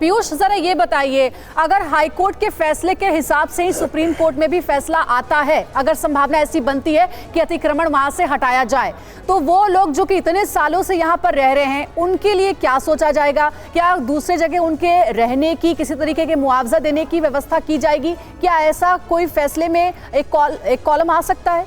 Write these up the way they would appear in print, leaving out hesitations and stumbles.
पीयूष, जरा ये बताइए, अगर हाईकोर्ट के फैसले के हिसाब से ही सुप्रीम कोर्ट में भी फैसला आता है, अगर संभावना ऐसी बनती है कि अतिक्रमण वहां से हटाया जाए, तो वो लोग जो कि इतने सालों से यहाँ पर रह रहे हैं, उनके लिए क्या सोचा जाएगा? क्या दूसरे जगह उनके रहने की, किसी तरीके के मुआवजा देने की व्यवस्था की जाएगी? क्या ऐसा कोई फैसले में एक कॉलम आ सकता है?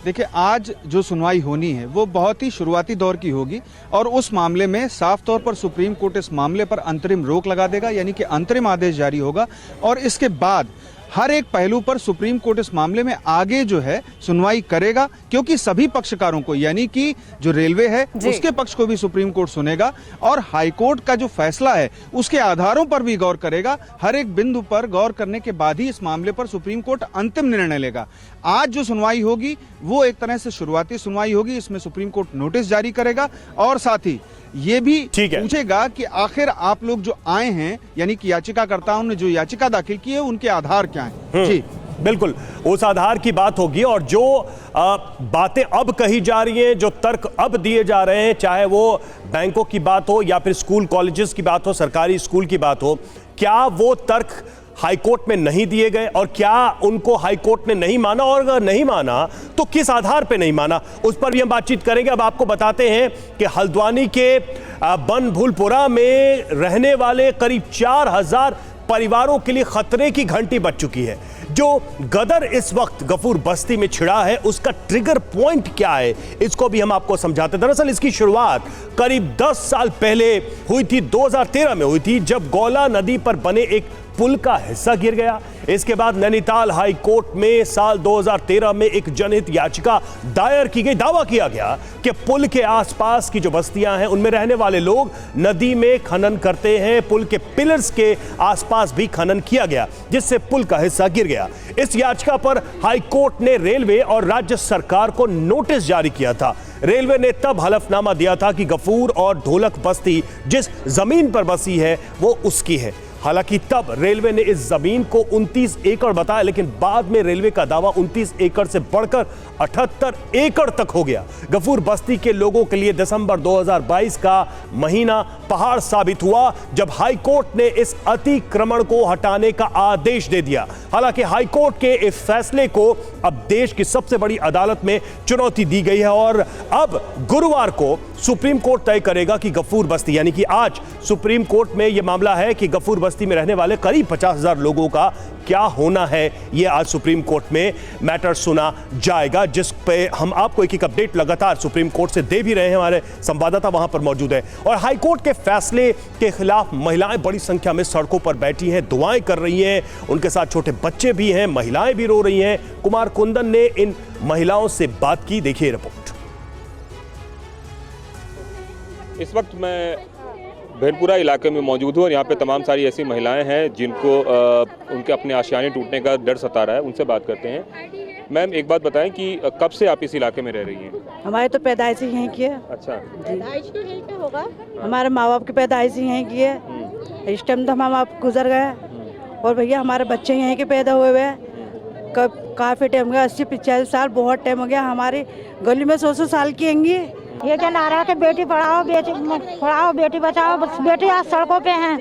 देखिए, आज जो सुनवाई होनी है वो बहुत ही शुरुआती दौर की होगी और उस मामले में साफ तौर पर सुप्रीम कोर्ट इस मामले पर अंतरिम रोक लगा देगा, यानी कि अंतरिम आदेश जारी होगा और इसके बाद हर एक पहलू पर सुप्रीम कोर्ट इस मामले में आगे जो है सुनवाई करेगा, क्योंकि सभी पक्षकारों को, यानी कि जो रेलवे है उसके पक्ष को भी सुप्रीम कोर्ट सुनेगा और हाईकोर्ट का जो फैसला है उसके आधारों पर भी गौर करेगा। हर एक बिंदु पर गौर करने के बाद ही इस मामले पर सुप्रीम कोर्ट अंतिम निर्णय लेगा। आज जो सुनवाई होगी वो एक तरह से शुरुआती सुनवाई होगी, इसमें सुप्रीम कोर्ट नोटिस जारी करेगा और साथ ही ये भी पूछेगा कि आखिर आप लोग जो आए हैं, यानी कि याचिकाकर्ताओं ने जो याचिका दाखिल की है, उनके आधार क्या हैं। जी बिल्कुल, उस आधार की बात होगी और जो बातें अब कही जा रही हैं, जो तर्क अब दिए जा रहे हैं, चाहे वो बैंकों की बात हो या फिर स्कूल कॉलेजेस की बात हो, सरकारी स्कूल की बात हो, क्या वो तर्क हाईकोर्ट में नहीं दिए गए और क्या उनको हाईकोर्ट ने नहीं माना, और अगर नहीं माना तो किस आधार पे नहीं माना, उस पर भी हम बातचीत करेंगे। अब आपको बताते हैं कि हल्द्वानी के बनभूलपुरा में रहने वाले करीब 4000 परिवारों के लिए खतरे की घंटी बज चुकी है। जो गदर इस वक्त गफूर बस्ती में छिड़ा है, उसका ट्रिगर पॉइंट क्या है, इसको भी हम आपको समझाते हैं। दरअसल इसकी शुरुआत करीब 10 साल पहले हुई थी, 2013 में हुई थी, जब गौला नदी पर बने एक पुल का हिस्सा गिर गया। इसके बाद नैनीताल हाई कोर्ट में साल 2013 में एक जनहित याचिका दायर की गई। दावा किया गया कि पुल के आसपास की जो बस्तियां हैं उनमें रहने वाले लोग नदी में खनन करते हैं। पुल के पिलर्स के आसपास भी खनन किया गया, जिससे पुल का हिस्सा गिर गया। इस याचिका पर हाई कोर्ट ने रेलवे और राज्य सरकार को नोटिस जारी किया था। रेलवे ने तब हलफनामा दिया था कि गफूर और ढोलक बस्ती जिस जमीन पर बसी है वो उसकी है। हालांकि तब रेलवे ने इस जमीन को 29 एकड़ बताया, लेकिन बाद में रेलवे का दावा 29 एकड़ से बढ़कर 78 एकड़ तक हो गया। गफूर बस्ती के लोगों के लिए दिसंबर 2022 का महीना पहाड़ साबित हुआ, जब हाई कोर्ट ने इस अतिक्रमण को हटाने का आदेश दे दिया। हालांकि हाई कोर्ट के इस फैसले को अब देश की सबसे बड़ी अदालत में चुनौती दी गई है और अब गुरुवार को सुप्रीम कोर्ट तय करेगा कि गफूर बस्ती, यानी कि आज सुप्रीम कोर्ट में यह मामला है कि गफूर बस्ती में रहने वाले करीब 50,000 लोगों का क्या होना है, यह आज सुप्रीम कोर्ट में मैटर सुना जाएगा, जिस पे हम आपको एक अपडेट लगातार सुप्रीम कोर्ट से दे भी रहे हैं। हमारे संवाददाता वहां पर मौजूद है और हाई कोर्ट के फैसले के खिलाफ महिलाएं बड़ी संख्या में सड़कों पर बैठी हैं, दुआएं कर रही हैं, उनके साथ छोटे बच्चे भी हैं, महिलाएं भी रो रही हैं। कुमार कुंदन ने इन महिलाओं से बात की, देखिए रिपोर्ट। इस वक्त मैं भेलपुरा इलाके में मौजूद हूँ और यहाँ पे तमाम सारी ऐसी महिलाएं हैं जिनको उनके अपने आशियाने टूटने का डर सता रहा है। उनसे बात करते हैं। मैम, एक बात बताएं कि कब से आप इस इलाके में रह रही हैं? हमारे तो पैदाइश ही यहीं की है। अच्छा, पैदाइश तो यहीं पे होगा। हमारे माँ बाप की पैदाइश ही यहीं की है। इस टाइम तो हम आप गुजर गए और भैया हमारे बच्चे यहीं के पैदा हुए हुए हैं। काफ़ी टाइम हो गया, 80-85 साल, बहुत टाइम हो गया। हमारी गली में 100 साल की होंगी। ये जो नारा के बेटी पढ़ाओ बेटी बचाओ, बस बेटी आज सड़कों पे हैं,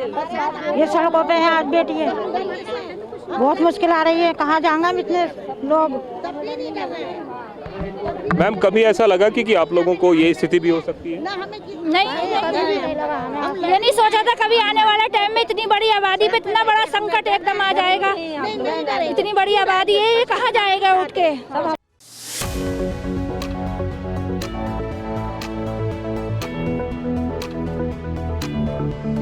ये सड़कों पे हैं आज बेटी है। बहुत मुश्किल आ रही है, कहाँ जाएंगे हम इतने लोग। मैम, कभी ऐसा लगा कि आप लोगों को ये स्थिति भी हो सकती है? नहीं, ये नहीं सोचा था कभी आने वाले टाइम में इतनी बड़ी आबादी पे इतना बड़ा संकट एकदम आ जाएगा। इतनी बड़ी आबादी है,